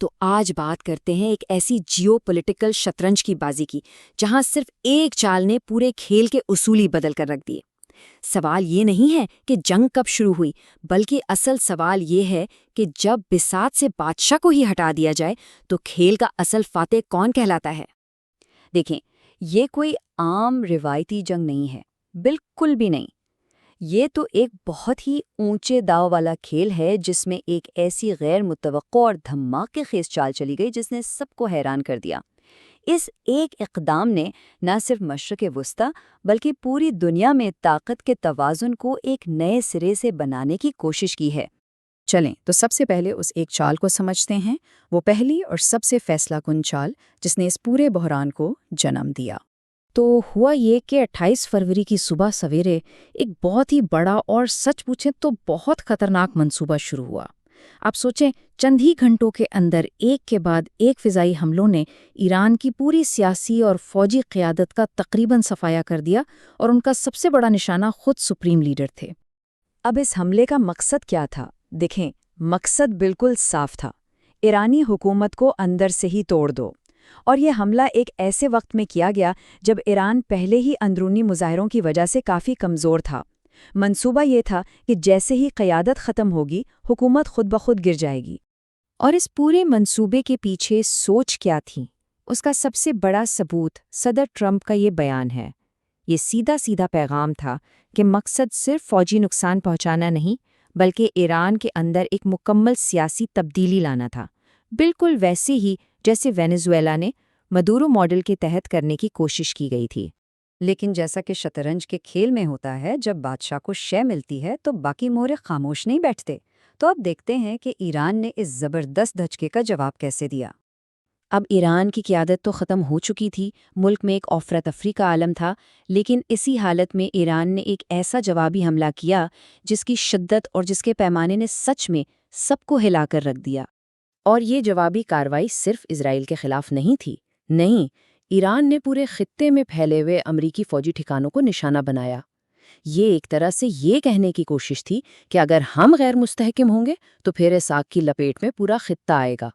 تو آج بات کرتے ہیں ایک ایسی جیو پولیٹیکل شطرنج کی بازی کی جہاں صرف ایک چال نے پورے کھیل کے اصول ہی بدل کر رکھ دیے۔ سوال یہ نہیں ہے کہ جنگ کب شروع ہوئی، بلکہ اصل سوال یہ ہے کہ جب بساط سے بادشاہ کو ہی ہٹا دیا جائے تو کھیل کا اصل فاتح کون کہلاتا ہے؟ دیکھیں، یہ کوئی عام روایتی جنگ نہیں ہے، بالکل بھی نہیں۔ یہ تو ایک بہت ہی اونچے داؤ والا کھیل ہے جس میں ایک ایسی غیر متوقع اور دھماکے خیز چال چلی گئی جس نے سب کو حیران کر دیا۔ اس ایک اقدام نے نہ صرف مشرق وسطی بلکہ پوری دنیا میں طاقت کے توازن کو ایک نئے سرے سے بنانے کی کوشش کی ہے۔ چلیں تو سب سے پہلے اس ایک چال کو سمجھتے ہیں، وہ پہلی اور سب سے فیصلہ کن چال جس نے اس پورے بحران کو جنم دیا۔ تو ہوا یہ کہ 28 فروری کی صبح سویرے ایک بہت ہی بڑا اور سچ پوچھیں تو بہت خطرناک منصوبہ شروع ہوا۔ آپ سوچیں، چند ہی گھنٹوں کے اندر ایک کے بعد ایک فضائی حملوں نے ایران کی پوری سیاسی اور فوجی قیادت کا تقریباً صفایا کر دیا، اور ان کا سب سے بڑا نشانہ خود سپریم لیڈر تھے۔ اب اس حملے کا مقصد کیا تھا؟ دیکھیں، مقصد بالکل صاف تھا، ایرانی حکومت کو اندر سے ہی توڑ دو۔ اور یہ حملہ ایک ایسے وقت میں کیا گیا جب ایران پہلے ہی اندرونی مظاہروں کی وجہ سے کافی کمزور تھا۔ منصوبہ یہ تھا کہ جیسے ہی قیادت ختم ہوگی، حکومت خود بخود گر جائے گی۔ اور اس پورے منصوبے کے پیچھے سوچ کیا تھی؟ اس کا سب سے بڑا ثبوت صدر ٹرمپ کا یہ بیان ہے۔ یہ سیدھا پیغام تھا کہ مقصد صرف فوجی نقصان پہنچانا نہیں، بلکہ ایران کے اندر ایک مکمل سیاسی تبدیلی لانا تھا، بالکل ویسے ہی جیسے وینزویلا نے مدورو ماڈل کے تحت کرنے کی کوشش کی گئی تھی۔ لیکن جیسا کہ شطرنج کے کھیل میں ہوتا ہے، جب بادشاہ کو شے ملتی ہے تو باقی مورے خاموش نہیں بیٹھتے۔ تو اب دیکھتے ہیں کہ ایران نے اس زبردست دھچکے کا جواب کیسے دیا۔ اب ایران کی قیادت تو ختم ہو چکی تھی، ملک میں ایک افراتفری کا عالم تھا، لیکن اسی حالت میں ایران نے ایک ایسا جوابی حملہ کیا جس کی شدت اور جس کے پیمانے نے سچ میں سب کو ہلا کر رکھ دیا۔ اور یہ جوابی کارروائی صرف اسرائیل کے خلاف نہیں تھی، نہیں، ایران نے پورے خطے میں پھیلے ہوئے امریکی فوجی ٹھکانوں کو نشانہ بنایا۔ یہ ایک طرح سے یہ کہنے کی کوشش تھی کہ اگر ہم غیر مستحکم ہوں گے تو پھر اس آگ کی لپیٹ میں پورا خطہ آئے گا۔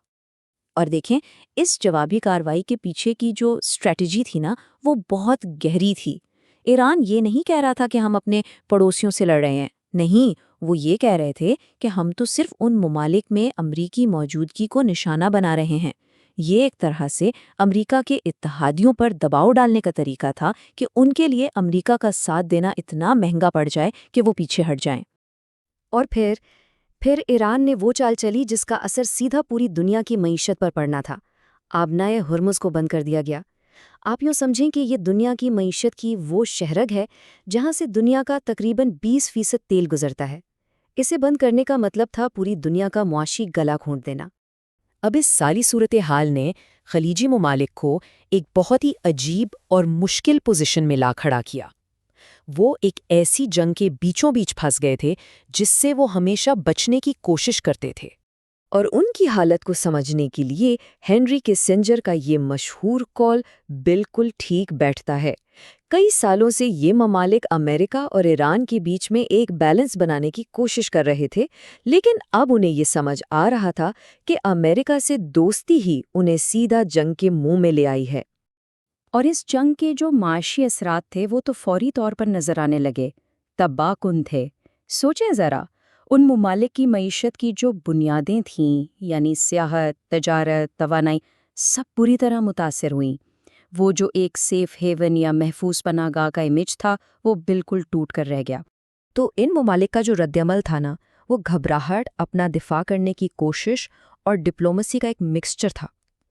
اور دیکھیں، اس جوابی کارروائی کے پیچھے کی جو اسٹریٹجی تھی نا، وہ بہت گہری تھی۔ ایران یہ نہیں کہہ رہا تھا کہ ہم اپنے پڑوسیوں سے لڑ رہے ہیں، نہیں، وہ یہ کہہ رہے تھے کہ ہم تو صرف ان ممالک میں امریکی موجودگی کو نشانہ بنا رہے ہیں۔ یہ ایک طرح سے امریکہ کے اتحادیوں پر دباؤ ڈالنے کا طریقہ تھا کہ ان کے لیے امریکہ کا ساتھ دینا اتنا مہنگا پڑ جائے کہ وہ پیچھے ہٹ جائیں۔ اور پھر ایران نے وہ چال چلی جس کا اثر سیدھا پوری دنیا کی معیشت پر پڑنا تھا۔ آبنائے ہرمز کو بند کر دیا گیا۔ آپ یوں سمجھیں کہ یہ دنیا کی معیشت کی وہ شہرگ ہے جہاں سے دنیا کا تقریباً 20% تیل گزرتا ہے۔ اسے بند کرنے کا مطلب تھا پوری دنیا کا معاشی گلا گھونٹ دینا۔ اب اس ساری صورتحال نے خلیجی ممالک کو ایک بہت ہی عجیب اور مشکل پوزیشن میں لا کھڑا کیا۔ وہ ایک ایسی جنگ کے بیچوں بیچ پھنس گئے تھے جس سے وہ ہمیشہ بچنے کی کوشش کرتے تھے۔ اور ان کی حالت کو سمجھنے کے لیے ہنری کسنجر کا یہ مشہور قول بالکل ٹھیک بیٹھتا ہے۔ کئی سالوں سے یہ ممالک امریکہ اور ایران کے بیچ میں ایک بیلنس بنانے کی کوشش کر رہے تھے، لیکن اب انہیں یہ سمجھ آ رہا تھا کہ امریکہ سے دوستی ہی انہیں سیدھا جنگ کے منہ میں لے آئی ہے۔ اور اس جنگ کے جو معاشی اثرات تھے وہ تو فوری طور پر نظر آنے لگے، تباہ کن تھے۔ سوچیں ذرا، ان ممالک کی معیشت کی جو بنیادیں تھیں، یعنی سیاحت، تجارت، توانائی، سب بری طرح متاثر ہوئیں۔ وہ جو ایک سیف ہیون یا محفوظ پناہ گاہ کا امیج تھا، وہ بالکل ٹوٹ کر رہ گیا۔ تو ان ممالک کا جو رد عمل تھا نا، وہ گھبراہٹ، اپنا دفاع کرنے کی کوشش اور ڈپلومیسی کا ایک مکسچر تھا۔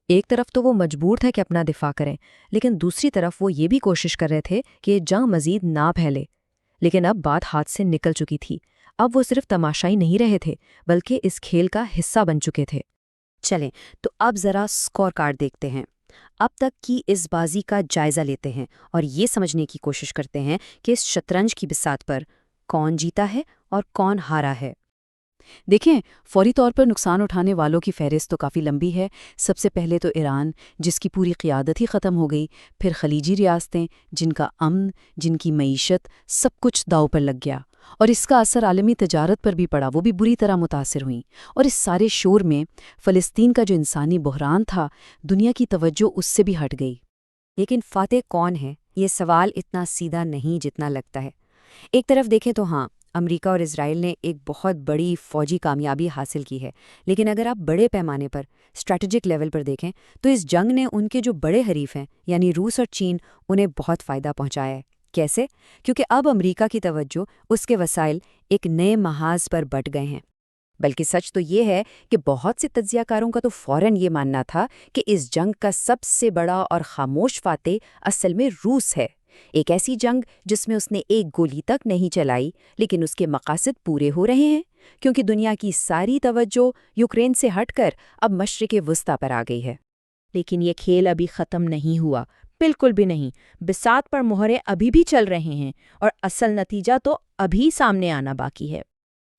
ایک طرف تو وہ مجبور تھے کہ اپنا دفاع کریں، لیکن دوسری طرف وہ یہ بھی کوشش کر رہے تھے کہ یہ جنگ مزید نہ پھیلے۔ لیکن اب بات ہاتھ سے نکل چکی تھی۔ اب وہ صرف تماشائی نہیں رہے تھے، بلکہ اس کھیل کا حصہ بن چکے تھے۔ چلیں تو اب ذرا اسکور کارڈ دیکھتے ہیں، اب تک کی اس بازی کا جائزہ لیتے ہیں اور یہ سمجھنے کی کوشش کرتے ہیں کہ اس شطرنج کی بساط پر کون جیتا ہے اور کون ہارا ہے۔ دیکھیں، فوری طور پر نقصان اٹھانے والوں کی فہرست تو کافی لمبی ہے۔ سب سے پہلے تو ایران، جس کی پوری قیادت ہی ختم ہو گئی، پھر خلیجی ریاستیں جن کا امن، جن کی معیشت، سب کچھ داؤ پر لگ گیا، اور اس کا اثر عالمی تجارت پر بھی پڑا، وہ بھی بری طرح متاثر ہوئیں۔ اور اس سارے شور میں فلسطین کا جو انسانی بحران تھا، دنیا کی توجہ اس سے بھی ہٹ گئی۔ لیکن فاتح کون ہے؟ یہ سوال اتنا سیدھا نہیں جتنا لگتا ہے۔ ایک طرف دیکھیں تو ہاں، امریکہ اور اسرائیل نے ایک بہت بڑی فوجی کامیابی حاصل کی ہے، لیکن اگر آپ بڑے پیمانے پر اسٹریٹجک لیول پر دیکھیں تو اس جنگ نے ان کے جو بڑے حریف ہیں یعنی روس اور چین، انہیں بہت فائدہ پہنچایا ہے۔ کیسے؟ کیونکہ اب امریکہ کی توجہ اس کے وسائل ایک نئے محاذ پر بٹ گئے ہیں۔ بلکہ سچ تو یہ ہے کہ بہت سے تجزیہ کاروں کا تو فوراً یہ ماننا تھا کہ اس جنگ کا سب سے بڑا اور خاموش فاتح اصل میں روس ہے۔ ایک ایسی جنگ جس میں اس نے ایک گولی تک نہیں چلائی، لیکن اس کے مقاصد پورے ہو رہے ہیں، کیونکہ دنیا کی ساری توجہ یوکرین سے ہٹ کر اب مشرق وسطیٰ پر آ گئی ہے۔ لیکن یہ کھیل ابھی ختم نہیں ہوا، بالکل بھی نہیں۔ بساط پر مہرے ابھی بھی چل رہے ہیں اور اصل نتیجہ تو ابھی سامنے آنا باقی ہے۔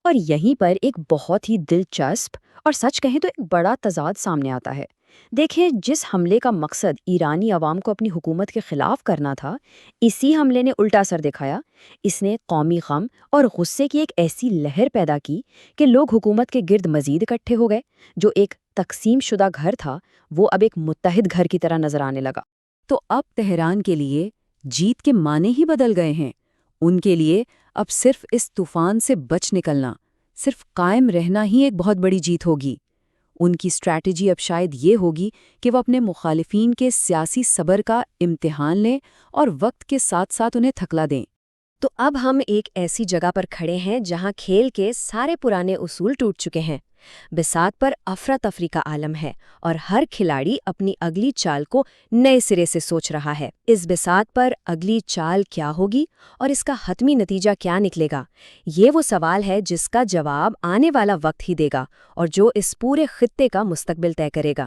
اور یہیں پر ایک بہت ہی دلچسپ اور سچ کہیں تو ایک بڑا تضاد سامنے آتا ہے۔ دیکھیں، جس حملے کا مقصد ایرانی عوام کو اپنی حکومت کے خلاف کرنا تھا، اسی حملے نے الٹا اثر دکھایا۔ اس نے قومی غم اور غصے کی ایک ایسی لہر پیدا کی کہ لوگ حکومت کے گرد مزید اکٹھے ہو گئے۔ جو ایک تقسیم شدہ گھر تھا، وہ اب ایک متحد گھر کی طرح نظر آنے لگا۔ تو اب تہران کے لیے جیت کے معنی ہی بدل گئے ہیں۔ ان کے لیے اب صرف اس طوفان سے بچ نکلنا، صرف قائم رہنا ہی ایک بہت بڑی جیت ہوگی۔ ان کی اسٹریٹجی اب شاید یہ ہوگی کہ وہ اپنے مخالفین کے سیاسی صبر کا امتحان لیں اور وقت کے ساتھ ساتھ انہیں تھکلا دیں۔ تو اب ہم ایک ایسی جگہ پر کھڑے ہیں جہاں کھیل کے سارے پرانے اصول ٹوٹ چکے ہیں۔ بساط پر افراتفری کا عالم ہے اور ہر کھلاڑی اپنی اگلی چال کو نئے سرے سے سوچ رہا ہے۔ اس بساط پر اگلی چال کیا ہوگی اور اس کا حتمی نتیجہ کیا نکلے گا؟ یہ وہ سوال ہے جس کا جواب آنے والا وقت ہی دے گا اور جو اس پورے خطے کا مستقبل طے کرے گا۔